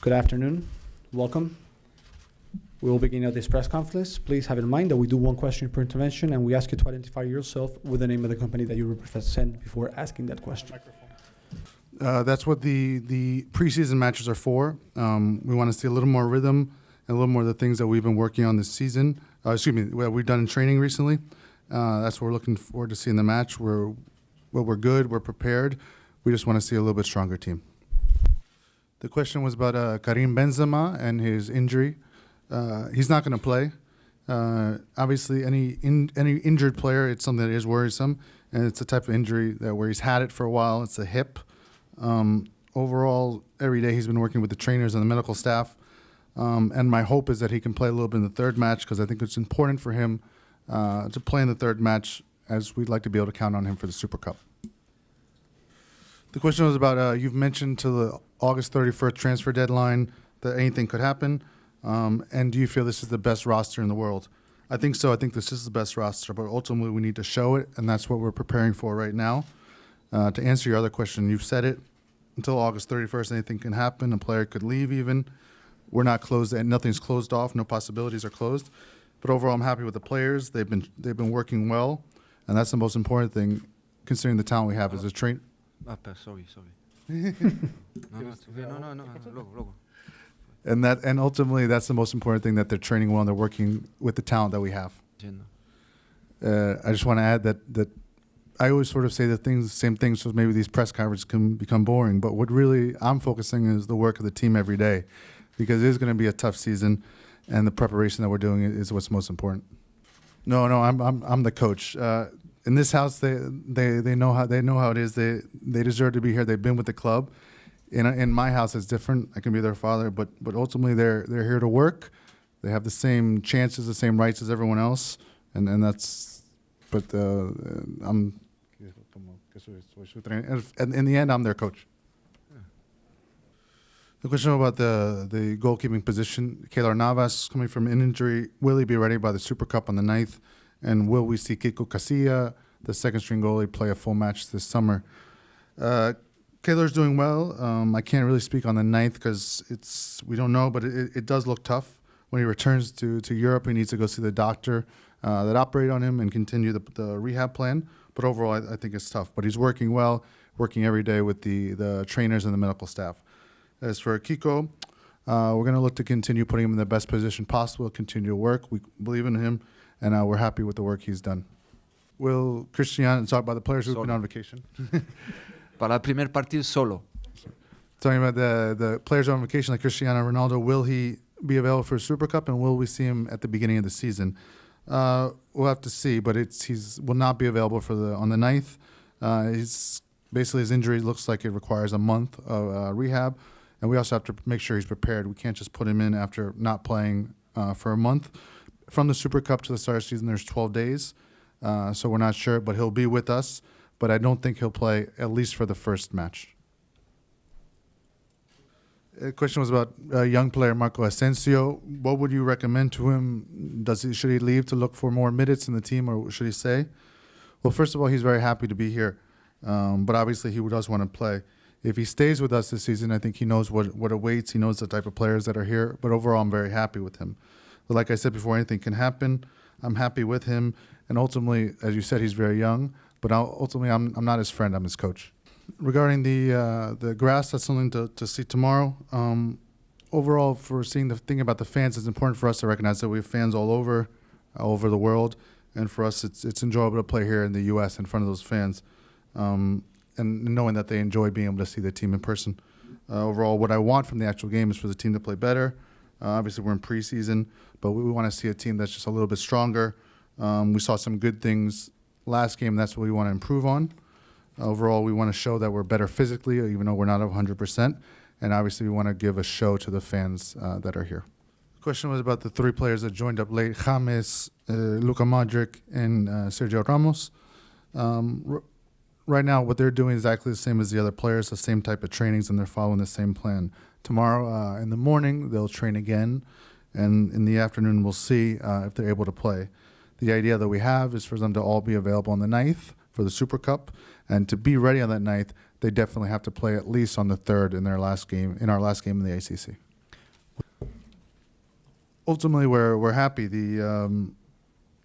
Good afternoon. Welcome. We will begin this press conference. Please have in mind that we do one question per intervention, and we ask you to identify yourself with the name of the company that you represent before asking that question. That's what the preseason matches are for. We want to see a little more rhythm and a little more of the things that we've been working on this season. What we've done in training recently. That's what we're looking forward to see in the match. We're good. We're prepared. We just want to see a little bit stronger team. The question was about Karim Benzema and his injury. He's not going to play. Obviously, any injured player, it's something that is worrisome, and it's a type of injury where he's had it for a while. It's a hip. Overall, every day he's been working with the trainers and the medical staff, and my hope is that he can play a little bit in the third match because I think it's important for him to play in the third match, as we'd like to be able to count on him for the Super Cup. The question was about, you've mentioned to the August 31st transfer deadline that anything could happen, and do you feel this is the best roster in the world? I think so. I think this is the best roster, but ultimately we need to show it, and that's what we're preparing for right now. To answer your other question, you've said it. Until August 31st, anything can happen. A player could leave even. We're not closed, and nothing's closed off. No possibilities are closed. But overall, I'm happy with the players. They've been working well, and that's the most important thing, considering the talent we have as a train. Sorry. No. And ultimately, that's the most important thing, that they're training well and they're working with the talent that we have. I just want to add that I always sort of say the same things, so maybe these press conferences can become boring. But what really I'm focusing is the work of the team every day, because it is going to be a tough season, and the preparation that we're doing is what's most important. No, I'm the coach. In this house, they know how it is. They deserve to be here. They've been with the club. In my house, it's different. I can be their father, but ultimately they're here to work. They have the same chances, the same rights as everyone else, and that's. But I'm. And in the end, I'm their coach. The question about the goalkeeping position, Keylor Navas coming from an injury, will he be ready by the Super Cup on the 9th? And will we see Kiko Casilla, the second-string goalie, play a full match this summer? Keylor's doing well. I can't really speak on the 9th because we don't know, but it does look tough. When he returns to Europe, he needs to go see the doctor that operated on him and continue the rehab plan. But overall, I think it's tough. But he's working well, working every day with the trainers and the medical staff. As for Kiko, we're going to look to continue putting him in the best position possible, continue to work. We believe in him, and we're happy with the work he's done. Will Cristiano talk about the players who've been on vacation? Para el primer partido solo. Talking about the players on vacation like Cristiano Ronaldo, will he be available for a Super Cup, and will we see him at the beginning of the season? We'll have to see, but he's will not be available on the 9th. Basically his injury looks like it requires a month of rehab, and we also have to make sure he's prepared. We can't just put him in after not playing for a month. From the Super Cup to the start of the season, there's 12 days, so we're not sure, but he'll be with us. But I don't think he'll play, at least for the first match. The question was about young player Marco Asensio. What would you recommend to him? Should he leave to look for more minutes in the team, or should he stay? Well, first of all, he's very happy to be here, but obviously he does want to play. If he stays with us this season, I think he knows what awaits. He knows the type of players that are here. But overall, I'm very happy with him. But like I said before, anything can happen. I'm happy with him, and ultimately, as you said, he's very young. But ultimately, I'm not his friend. I'm his coach. Regarding the grass, that's something to see tomorrow. Overall, for seeing the thing about the fans, it's important for us to recognize that we have fans all over the world, and for us, it's enjoyable to play here in the U.S. in front of those fans, and knowing that they enjoy being able to see the team in person. Overall, what I want from the actual game is for the team to play better. Obviously, we're in preseason, but we want to see a team that's just a little bit stronger. We saw some good things last game. That's what we want to improve on. Overall, we want to show that we're better physically, even though we're not 100%. And obviously, we want to give a show to the fans that are here. The question was about the 3 players that joined up late: James, Luka Modric, and Sergio Ramos. Right now, what they're doing is exactly the same as the other players, the same type of trainings, and they're following the same plan. Tomorrow in the morning, they'll train again, and in the afternoon, we'll see if they're able to play. The idea that we have is for them to all be available on the 9th for the Super Cup, and to be ready on that 9th, they definitely have to play at least on the 3rd in our last game in the ACC. ultimately, we're happy.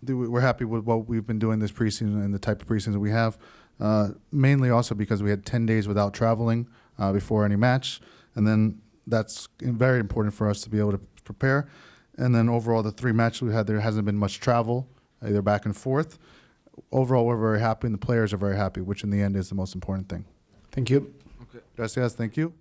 We're happy with what we've been doing this preseason and the type of preseason we have. Mainly also because we had 10 days without traveling before any match, and then that's very important for us to be able to prepare. And then overall, the 3 matches we had, there hasn't been much travel, either back and forth. Overall, we're very happy, and the players are very happy, which in the end is the most important thing. Thank you. Okay. Gracias. Thank you.